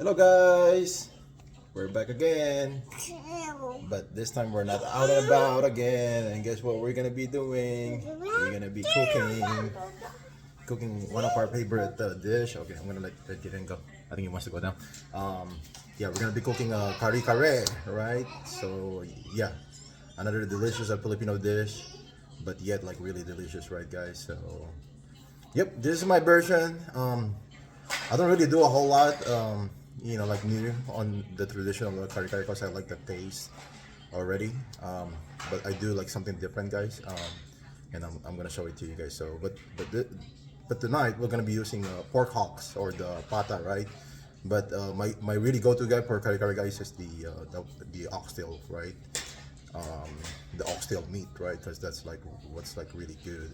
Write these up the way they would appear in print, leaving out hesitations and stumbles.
Hello guys, we're back again, but this time we're not out and about again. And guess what we're gonna be doing? We're gonna be cooking one of our favorite dish. Okay, I'm gonna let Jiren go. I think he wants to go down. Yeah, we're gonna be cooking a Kare-Kare, right? So yeah, another delicious Filipino dish, but yet like really delicious, right, guys? So yep, this is my version. I don't really do a whole lot, like new on the traditional Kare-Kare because I like the taste already. But I do like something different, guys. And I'm gonna show it to you guys. So, but tonight we're gonna be using pork hocks or the pata, right? But my really go-to guy for Kare-Kare, guys, is the oxtail, right? Um, the oxtail meat, right? Because that's like what's like really good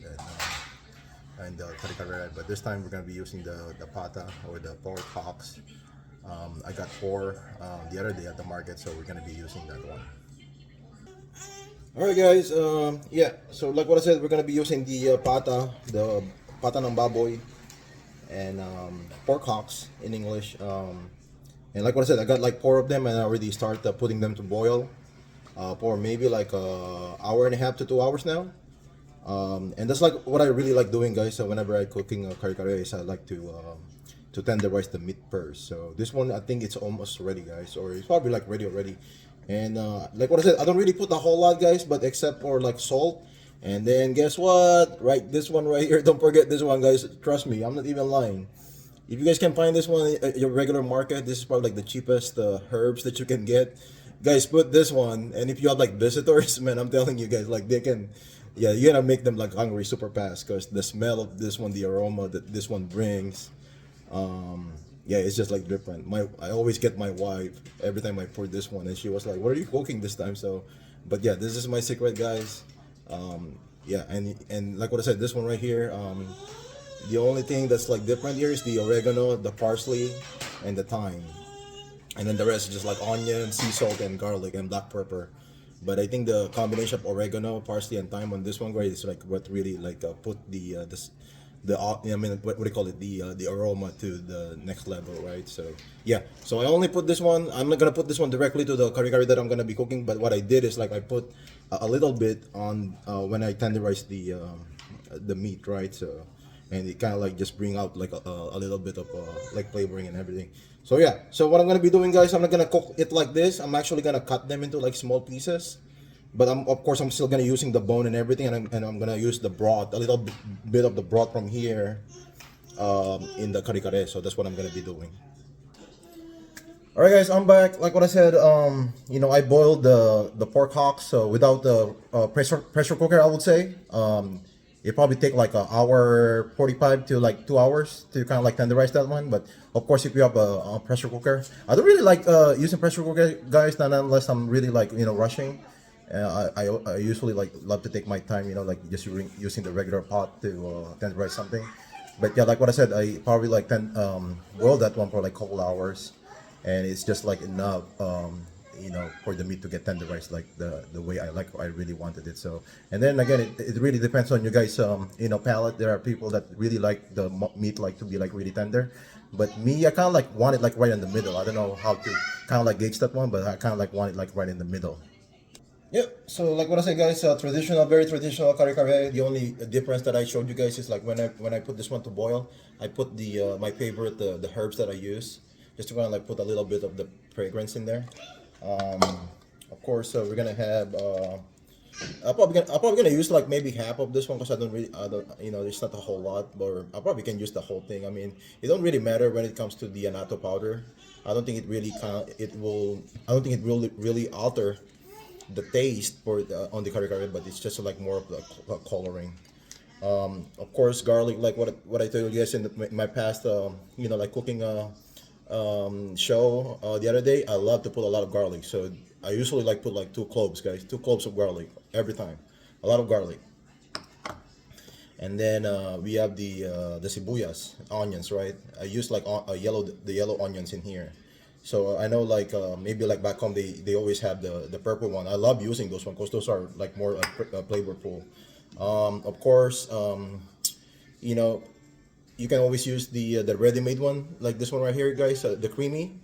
and Kare-Kare. But this time we're gonna be using the pata or the pork hocks. I got four the other day at the market, so we're gonna be using that one. All right, guys. Yeah. So like what I said, we're gonna be using the pata ng baboy, and pork hocks in English. And like what I said, I got like four of them, and I already started putting them to boil for maybe like a hour and a half to 2 hours now. And that's like what I really like doing, guys. So whenever I cooking Kare-Kare, I like to tenderize the meat first. So this one, I think it's almost ready, guys, or it's probably like ready already. And like what I said, I don't really put a whole lot, guys, but except for like salt. And then guess what? Right, this one right here. Don't forget this one, guys. Trust me, I'm not even lying. If you guys can find this one at your regular market, this is probably like the cheapest herbs that you can get. Guys, put this one, and if you have like visitors, man, I'm telling you guys, like they can, yeah, you're gonna make them like hungry super fast because the smell of this one, the aroma that this one brings, yeah, it's just like different. I always get my wife every time I pour this one, and she was like, "What are you cooking this time?" So, but yeah, this is my secret, guys. Yeah, and like what I said, this one right here. The only thing that's like different here is the oregano, the parsley, and the thyme, and then the rest is just like onion, sea salt, and garlic and black pepper. But I think the combination of oregano, parsley, and thyme on this one, right, is like what really like put I mean what do you call it, the aroma to the next level, right? So yeah, so I only put this one. I'm not gonna put this one directly to the curry that I'm gonna be cooking, but what I did is like I put a little bit on when I tenderize the meat, right? So and it kind of like just bring out like a little bit of like flavoring and everything. So yeah, so what I'm gonna be doing, guys, I'm not gonna cook it like this. I'm actually gonna cut them into like small pieces, but of course I'm still gonna using the bone and everything, and I'm gonna use the broth, a little bit of the broth from here, in the kare-kare. So that's what I'm gonna be doing. All right, guys, I'm back. Like what I said, I boiled the pork hocks, so without the pressure cooker, I would say. It probably take like an hour 45 to like 2 hours to kind of like tenderize that one. But of course, if you have a pressure cooker, I don't really like using pressure cooker, guys, not unless I'm really like rushing. I usually like love to take my time, like just using the regular pot to tenderize something. But yeah, like what I said, I probably like boil that one for like a couple hours, and it's just like enough, for the meat to get tenderized like the way I really wanted it. So, and then again, it really depends on you guys, palate. There are people that really like the meat like to be like really tender, but me, I kind of like want it like right in the middle. I don't know how to kind of like gauge that one, but I kind of like want it like right in the middle. Yep. So like what I say, guys, traditional, very traditional kare-kare. The only difference that I showed you guys is like when I put this one to boil, I put my favorite the herbs that I use, just to kind of like put a little bit of the fragrance in there. Um, of course, we're gonna have. I'm probably gonna use like maybe half of this one because I don't, there's not a whole lot, or I probably can use the whole thing. I mean, it don't really matter when it comes to the annatto powder. I don't think it really it will. I don't think it really alter the taste on the kare-kare, but it's just like more of the coloring. Of course, garlic, like what I told you guys in my past, like cooking show the other day. I love to put a lot of garlic, so I usually like put like two cloves, guys, 2 cloves of garlic every time, a lot of garlic. And then we have the sibuyas, onions, right? I use like the yellow onions in here. So I know like maybe like back home they always have the purple one. I love using those ones because those are like more flavorful. Of course, you know you can always use the ready-made one like this one right here, guys, the creamy.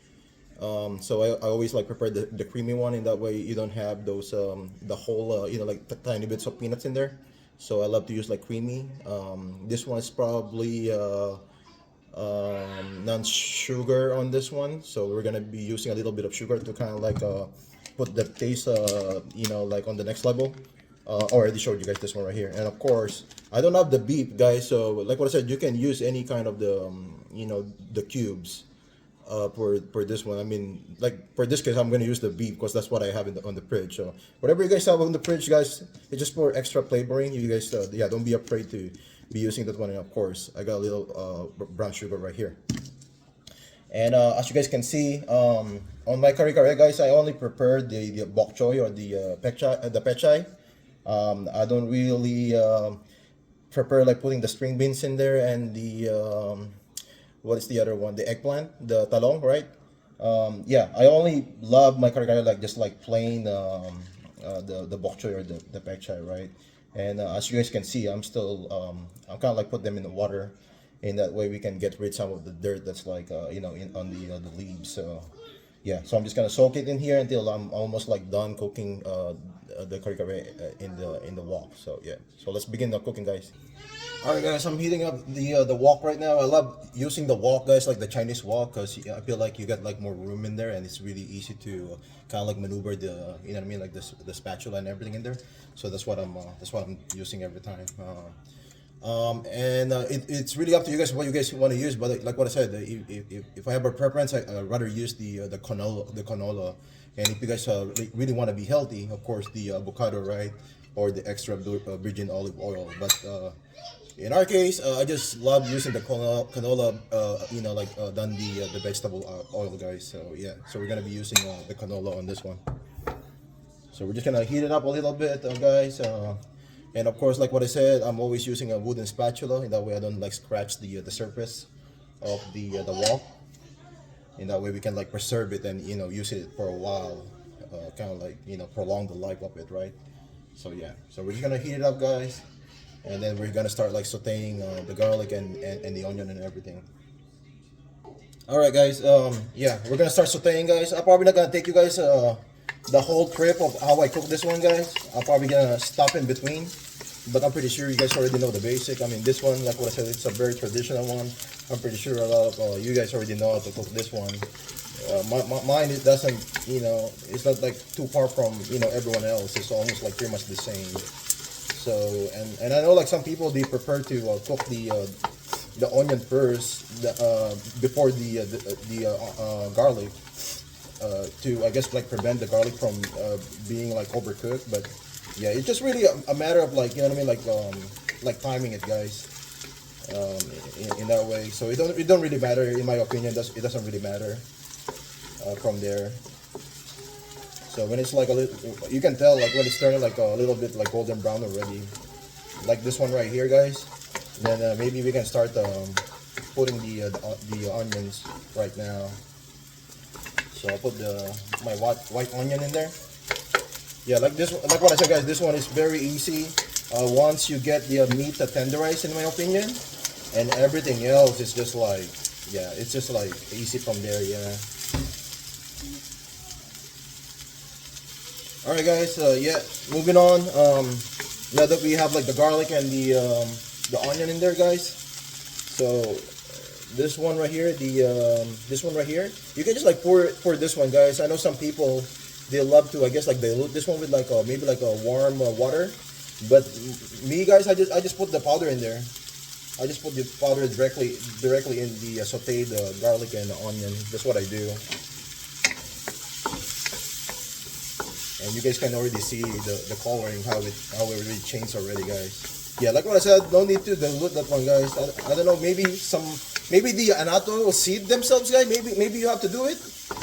So I always like prepare the creamy one, in that way you don't have those the whole like tiny bits of peanuts in there. So I love to use like creamy. This one is probably non-sugar on this one, so we're gonna be using a little bit of sugar to kind of like put the taste like on the next level. Already showed you guys this one right here, and of course I don't have the beef, guys, so like what I said, you can use any kind of the the cubes for this one. I mean, like for this case, I'm gonna use the beef because that's what I have on the fridge. So whatever you guys have on the fridge, guys, it's just for extra flavoring. You guys, yeah, don't be afraid to be using that one. And of course, I got a little brown sugar right here. And as you guys can see, on my kare-kare, guys, I only prepare the bok choy or the pechay. I don't really prepare like putting the string beans in there and the what is the other one? The eggplant, the talong, right? Yeah, I only love my kare-kare like just like plain the bok choy or the pek chai, right? And as you guys can see, I'm kind of like put them in the water, in that way we can get rid some of the dirt that's like on the leaves. So yeah, so I'm just gonna soak it in here until I'm almost like done cooking the kare-kare in the wok. So yeah, so let's begin the cooking, guys. All right, guys, I'm heating up the wok right now. I love using the wok, guys, like the Chinese wok, because I feel like you get like more room in there, and it's really easy to kind of like maneuver the you know what I mean, like the spatula and everything in there. So that's what I'm using every time. It's really up to you guys what you guys want to use. But like what I said, if I have a preference, I'd rather use the canola. And if you guys really want to be healthy, of course, the avocado, right, or the extra virgin olive oil. But in our case, I just love using the canola, than the vegetable oil, guys. So yeah, so we're gonna be using the canola on this one. So we're just gonna heat it up a little bit, guys. And of course, like what I said, I'm always using a wooden spatula. In that way, I don't like scratch the surface of the wall. In that way, we can like preserve it and use it for a while, kind of like prolong the life of it, right? So yeah, so we're just gonna heat it up, guys, and then we're gonna start like sautéing the garlic and the onion and everything. All right, guys. Yeah, we're gonna start sautéing, guys. I'm probably not gonna take you guys the whole trip of how I cook this one, guys. I'm probably gonna stop in between, but I'm pretty sure you guys already know the basic. I mean, this one, like what I said, it's a very traditional one. I'm pretty sure a lot of you guys already know how to cook this one. Mine, it doesn't, it's not like too far from everyone else. It's almost like pretty much the same. So and I know like some people, they prefer to cook the onion first, before the garlic, to I guess like prevent the garlic from being like overcooked. But yeah, it's just really a matter of like what I mean, like timing it, guys. In that way, so it don't really matter, in my opinion. It doesn't really matter from there. So when it's like a little, you can tell like when it's turning like a little bit like golden brown already, like this one right here, guys. Then maybe we can start putting the onions right now. So I'll put my white onion in there. Yeah, like what I said, guys, this one is very easy. Once you get the meat tenderized, in my opinion, and everything else is just like, yeah, it's just like easy from there. Yeah. All right, guys. Yeah, moving on. Now that we have like the garlic and the onion in there, guys. So this one right here, this one right here, you can just like pour this one, guys. I know some people, they love to, I guess, like dilute this one with like maybe like a warm water. But me, guys, I just put the powder in there. I just put the powder directly in the sauteed garlic and the onion. That's what I do. And you guys can already see the coloring, how it really changed already, guys. Yeah, like what I said, no need to dilute that one, guys. I don't know, maybe the anato seed themselves, guys. Maybe you have to do it.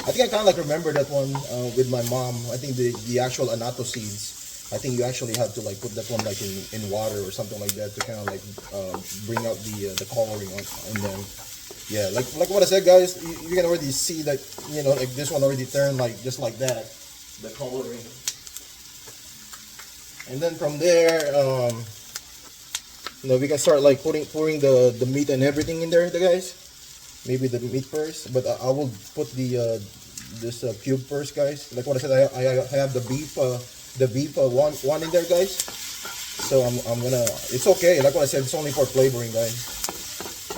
I think I kind of like remember that one with my mom. I think the actual anato seeds, I think you actually have to like put that one like in water or something like that to kind of like bring out the coloring on them. Yeah, like what I said, guys, you can already see that like this one already turned like just like that, the coloring. And then from there, we can start like pouring the meat and everything in there, guys. Maybe the meat first, but I will put the cube first, guys. Like what I said, I have the beef one in there, guys. So I'm gonna. It's okay. Like what I said, it's only for flavoring, guys.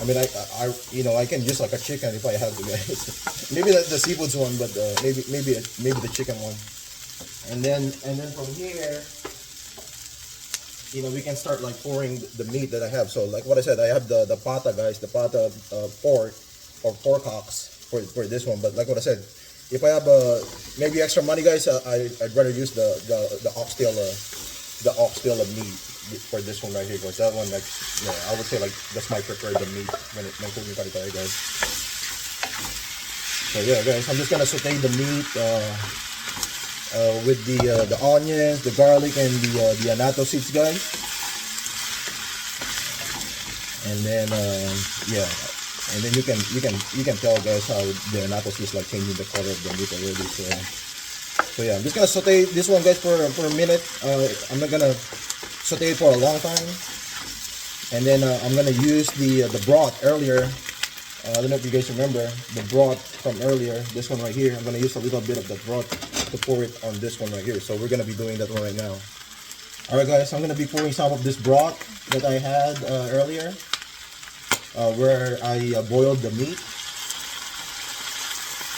I mean, I can use like a chicken if I have to, guys. Maybe the seafood's one, but maybe the chicken one. And then from here, we can start like pouring the meat that I have. So like what I said, I have the pata, guys, the pata pork or pork hocks for this one. But like what I said, if I have maybe extra money, guys, I'd rather use the oxtail of meat for this one right here, guys. That one, like, I would say like that's my preferred meat when cooking kare-kare, guys. So yeah, guys, I'm just gonna saute the meat with the onions, the garlic, and the annatto seeds, guys. And then yeah, and then you can tell, guys, how the annatto seeds like changing the color of the meat already. So yeah, I'm just gonna saute this one, guys, for a minute. I'm not gonna saute it for a long time. And then I'm gonna use the broth earlier. I don't know if you guys remember the broth from earlier. This one right here. I'm gonna use a little bit of the broth to pour it on this one right here. So we're gonna be doing that one right now. All right, guys. I'm gonna be pouring some of this broth that I had earlier, where I boiled the meat.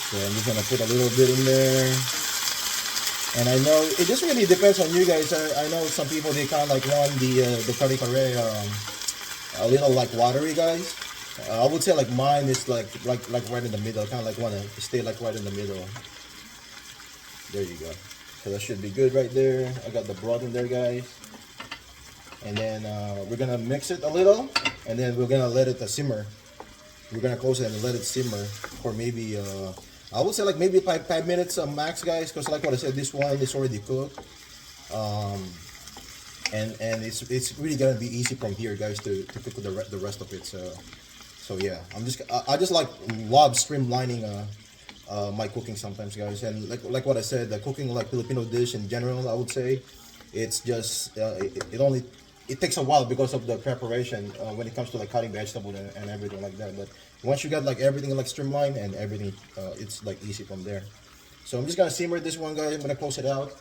So I'm just gonna put a little bit in there. And I know it just really depends on you guys. I know some people, they kind of like want the kare-kare a little like watery, guys. I would say like mine is like right in the middle. Kind of like want to stay like right in the middle. There you go. So that should be good right there. I got the broth in there, guys. And then we're gonna mix it a little, and then we're gonna let it simmer. We're gonna close it and let it simmer for maybe I would say like maybe 5 minutes max, guys, because like what I said, this one is already cooked, and it's really gonna be easy from here, guys, to cook the rest of it. So yeah, I just love streamlining my cooking sometimes, guys, and like what I said, the cooking like Filipino dish in general, I would say, it's just it takes a while because of the preparation when it comes to like cutting vegetables and everything like that. But once you got like everything like streamlined and everything, it's like easy from there. So I'm just gonna simmer this one, guys. I'm gonna close it out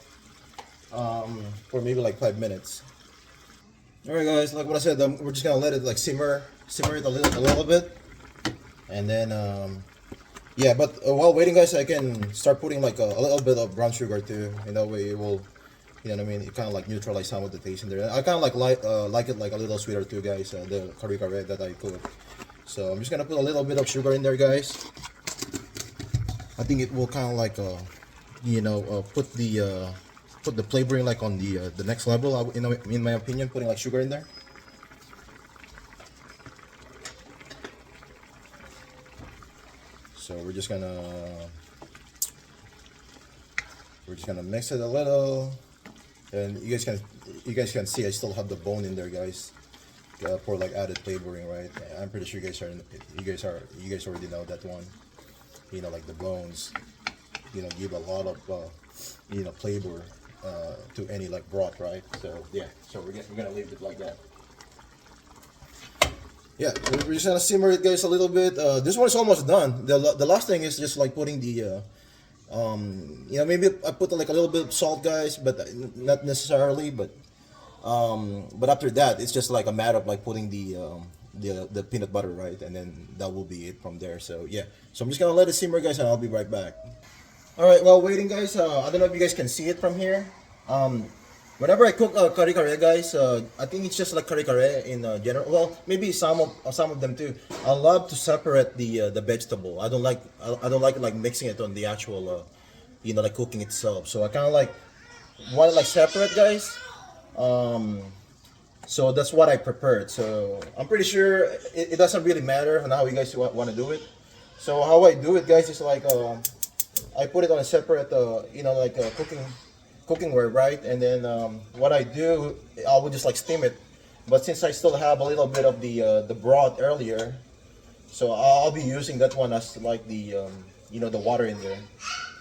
for maybe like 5 minutes. All right, guys. Like what I said, we're just gonna let it like simmer it a little bit, and then yeah. But while waiting, guys, I can start putting like a little bit of brown sugar too. In that way, it will. You know what I mean? It kind of like neutralize some of the taste in there. I kind of like it like a little sweeter too, guys. The kare-kare that I cook. So I'm just gonna put a little bit of sugar in there, guys. I think it will kind of like put the flavoring like on the next level. In my opinion, putting like sugar in there. So we're just gonna mix it a little. And you guys can see I still have the bone in there, guys, for like added flavoring, right? I'm pretty sure you guys already know that one. Like the bones, give a lot of flavor to any like broth, right? So yeah, so we're gonna leave it like that. Yeah, we're just gonna simmer it, guys, a little bit. This one is almost done. The last thing is just like putting the maybe I put like a little bit of salt, guys, but not necessarily. But after that, it's just like a matter of like putting the peanut butter, right, and then that will be it from there. So yeah, so I'm just gonna let it simmer, guys, and I'll be right back. All right, while waiting, guys, I don't know if you guys can see it from here. Whenever I cook kare-kare, guys, I think it's just like kare-kare in general. Well, maybe some of them too. I love to separate the vegetable. I don't like like mixing it on the actual like cooking itself. So I kind of like want it like separate, guys. So that's what I prepared. So I'm pretty sure it doesn't really matter on how you guys want to do it. So how I do it, guys, is like I put it on a separate like cookingware, right? And then what I do, I would just like steam it. But since I still have a little bit of the broth earlier, so I'll be using that one as like the the water in there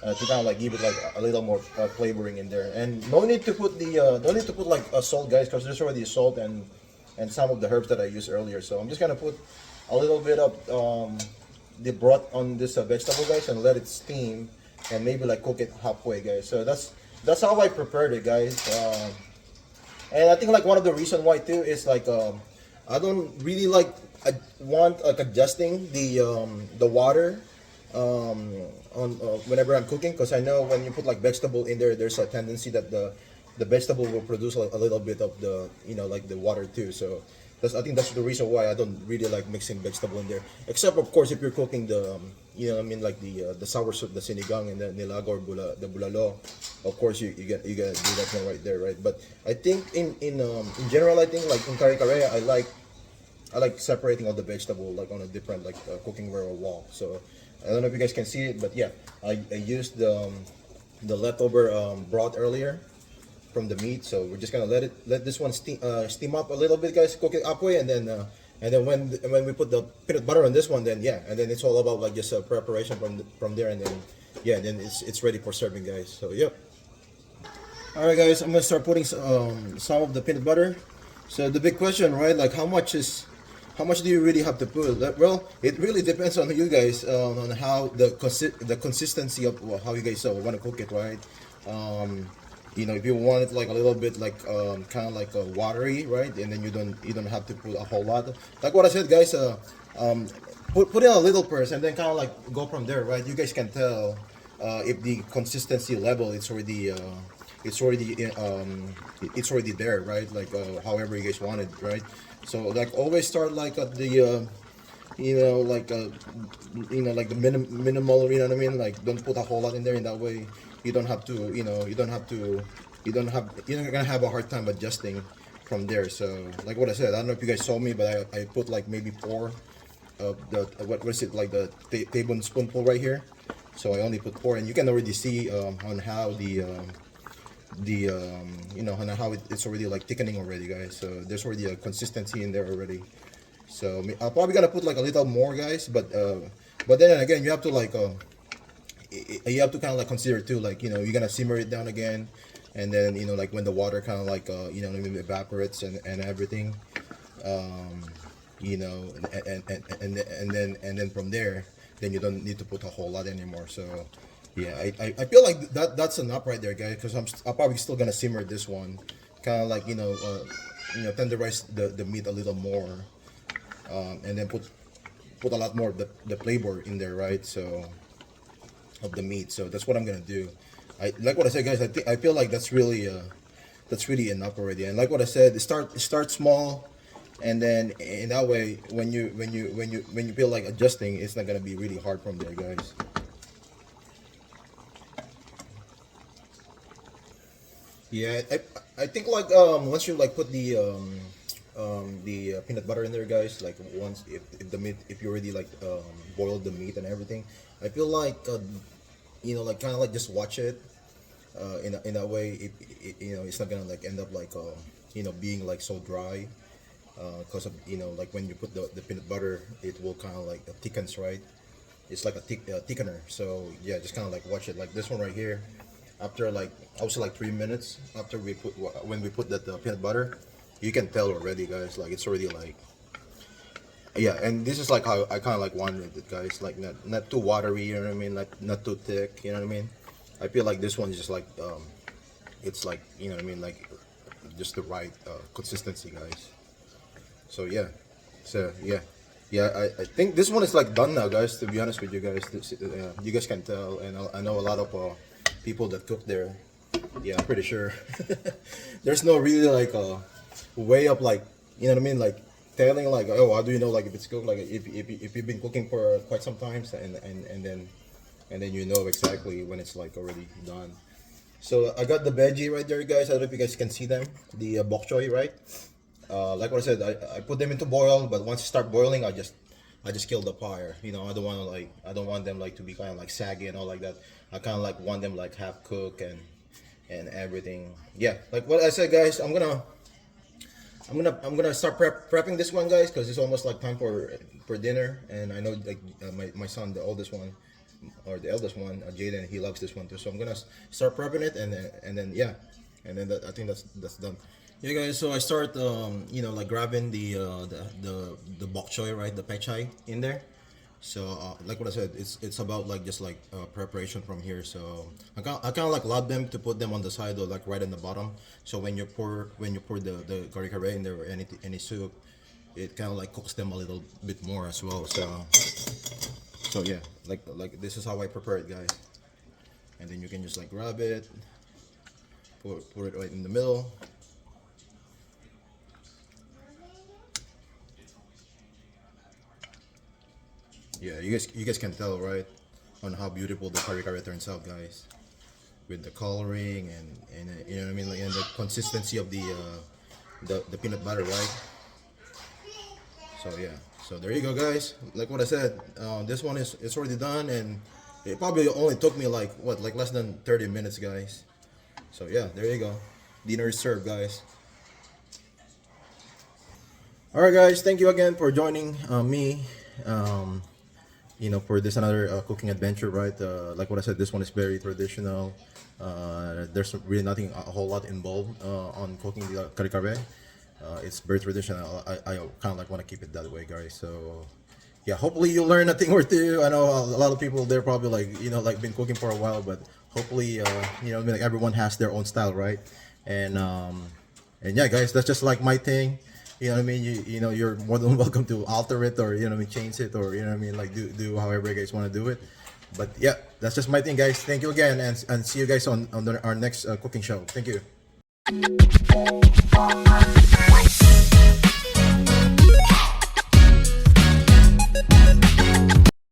to kind of like give it like a little more flavoring in there. And no need to put like a salt, guys, because there's already salt and some of the herbs that I used earlier. So I'm just gonna put a little bit of the broth on this vegetable, guys, and let it steam. and maybe like cook it halfway, guys. So that's how I prepared it, guys. And I think like one of the reason why too is like I don't really like I want like adjusting the water on whenever I'm cooking, because I know when you put like vegetable in there, there's a tendency that the vegetable will produce like a little bit of the like the water too. So I think that's the reason why I don't really like mixing vegetable in there. Except of course if you're cooking the like the sour soup, the sinigang and the nilaga or the bulalo, of course you gotta do that one right there, right? But I think in general, I think like in kare-kare, I like separating all the vegetable like on a different like cooking ware or wall. So I don't know if you guys can see it, but yeah, I used the leftover broth earlier from the meat. So we're just gonna let this one steam up a little bit, guys. Cook it halfway, and then when we put the peanut butter on this one, then yeah, and then it's all about like just preparation from there, and then yeah, then it's ready for serving, guys. So yep. All right, guys, I'm gonna start putting some of the peanut butter. So the big question, right? Like how much do you really have to put? Well, it really depends on you guys on how the consistency of how you guys want to cook it, right? If you want it like a little bit like kind of like watery, right? And then you don't have to put a whole lot. Like what I said, guys. Put in a little first, and then kind of like go from there, right? You guys can tell if the consistency level it's already there, right? Like however you guys want it, right? So like always start like at the like the minimal, you know what I mean? Like don't put a whole lot in there, in that way you don't have to, you're not gonna have a hard time adjusting from there. So like what I said, I don't know if you guys saw me, but I put like maybe 4 of the what is it, like the tablespoonful right here. So I only put 4, and you can already see on how on how it's already like thickening already, guys. So there's already a consistency in there already. So I'm probably gonna put like a little more, guys, but then again you have to like you have to kind of like consider too, like you're gonna simmer it down again, and then like when the water kind of like maybe evaporates and everything, and then from there, then you don't need to put a whole lot anymore. So yeah, I feel like that's enough right there, guys, because I'm probably still gonna simmer this one, kind of like tenderize the meat a little more, and then put a lot more of the flavor in there, right? So of the meat. So that's what I'm gonna do. I like what I said, guys. I feel like that's really enough already. And like what I said, start small, and then in that way, when you feel like adjusting, it's not gonna be really hard from there, guys. Yeah, I think like once you like put the peanut butter in there, guys, like once if the meat, if you already like boiled the meat and everything, I feel like like kind of like just watch it in that way, it's not gonna like end up like being like so dry, because of like when you put the peanut butter, it will kind of like thickens, right? It's like a thickener. So yeah, just kind of like watch it, like this one right here. After like I would say like 3 minutes after when we put that peanut butter, you can tell already, guys, like it's already like, yeah. And this is like how I kind of like wanted it, guys, like not too watery, you know what I mean, like not too thick, you know what I mean. I feel like this one is just like it's like, you know what I mean, like just the right consistency, guys. So yeah, I think this one is like done now, guys, to be honest with you guys. You guys can tell, and I know a lot of people that cook there. Yeah, I'm pretty sure there's no really like a way of like, you know what I mean, like telling like, oh, how do you know like if it's cooked, like if you've been cooking for quite some time, and then you know exactly when it's like already done. So I got the veggie right there, guys. I don't know if you guys can see them, the bok choy, right? Like what I said, I put them into boil, but once you start boiling, I just kill the fire. I don't want them like to be kind of like saggy and all like that. I kind of like want them like half cooked and everything. Yeah, like what I said, guys. I'm gonna start prepping this one, guys, because it's almost like time for dinner, and I know like my son, the oldest one, or the eldest one, Jaden, he loves this one too. So I'm gonna start prepping it, and then yeah, and then I think that's done. Yeah, guys. So I start like grabbing the bok choy, right, the pechay in there. So like what I said, it's about like just like preparation from here. So I kind of like love them to put them on the side or like right in the bottom. So when you pour the kare-kare in there or any soup, it kind of like cooks them a little bit more as well. So yeah, like this is how I prepare it, guys. And then you can just like grab it, put it right in the middle. Yeah, you guys can tell, right, on how beautiful the kare-kare turns out, guys, with the coloring and you know what I mean, like, and the consistency of the peanut butter, right? So yeah, so there you go, guys. Like what I said, this one is it's already done, and it probably only took me like what, like less than 30 minutes, guys. So yeah, there you go. Dinner is served, guys. All right, guys. Thank you again for joining me. For this another cooking adventure, right? Like what I said, this one is very traditional. There's really nothing a whole lot involved on cooking the kare-kare. It's very traditional. I kind of like want to keep it that way, guys. So yeah, hopefully you learn a thing or two. I know a lot of people they're probably like like been cooking for a while, but hopefully I mean, like everyone has their own style, right? And yeah, guys, that's just like my thing. You know what I mean? You're more than welcome to alter it, or what I mean, change it, or what I mean, like do however you guys want to do it. But yeah, that's just my thing, guys. Thank you again, and see you guys on our next cooking show. Thank you.